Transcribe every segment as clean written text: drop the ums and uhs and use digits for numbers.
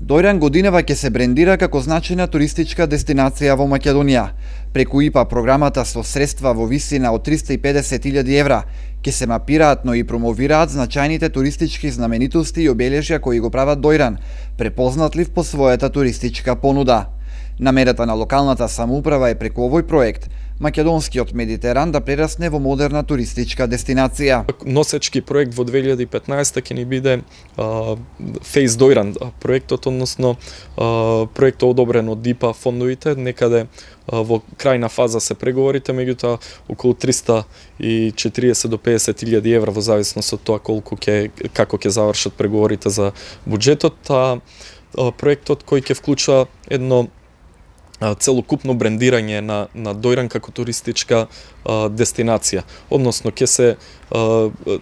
Дојран годинава ќе се брендира како значајна туристичка дестинација во Македонија. Преку ИПА програмата со средства во висина од 350.000 евра ќе се мапираат, но и промовираат значајните туристички знаменитости и обележја кои го прават Дојран препознатлив по својата туристичка понуда. Намерата на локалната самоуправа е преку овој проект македонскиот Медитеран да прерасне во модерна туристичка дестинација. Носечки проект во 2015 ќе ни биде Face Дојран проектот, односно проектот одобрен од ИПА фондовите, некаде во крајна фаза се преговорите, меѓутоа околу 340 до 50.000 евра во зависност од тоа како ќе завршат преговорите за буџетот. Проектот кој ќе вклучува едно целокупно брендирање на Дојран како туристичка дестинација. Односно, ќе се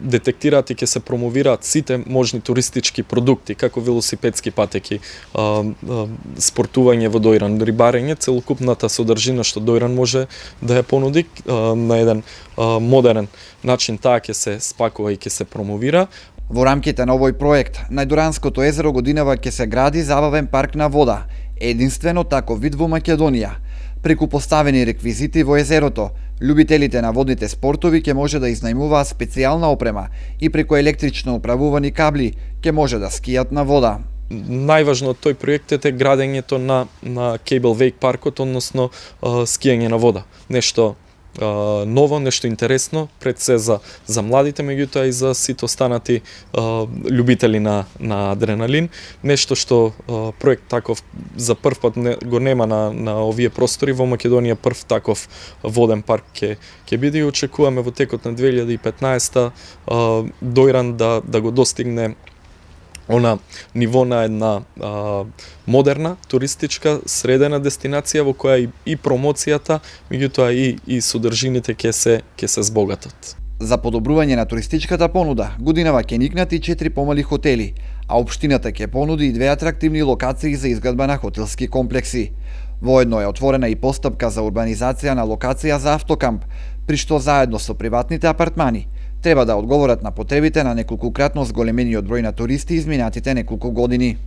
детектираат и ќе се промовираат сите можни туристички продукти, како велосипедски патеки, спортување во Дојран, рибарење, целокупната содржина што Дојран може да ја понуди на еден модерен начин, таа ќе се спакува и ќе се промовира. Во рамките на овој проект, на Дојранското езеро годинава ќе се гради забавен парк на вода, единствено таков вид во Македонија. Преку поставени реквизити во езерото, љубителите на водните спортови ќе може да изнајмуваат специјална опрема и преку електрично управувани кабли ќе може да скијат на вода. Најважно од тој проект е градењето на Cable Wake паркот, односно скијање на вода. Нешто ново, нешто интересно, пред се за младите, меѓутоа и за сите останати љубители на адреналин. Нешто што проект таков за прв пат го нема на овие простори во Македонија, прв таков воден парк ќе биде и очекуваме во текот на 2015 Дојран да го достигне она ниво на една модерна, туристичка, средена дестинација во која и промоцијата, меѓутоа и содржините ќе се збогатат. За подобрување на туристичката понуда, годинава ќе никнат и 4 помали хотели, а општината ќе понуди и 2 атрактивни локации за изградба на хотелски комплекси. Воедно е отворена и постапка за урбанизација на локација за автокамп, при што заедно со приватните апартмани треба да одговорат на потребите на неколкукратно зголемениот број на туристи изминатите неколку години.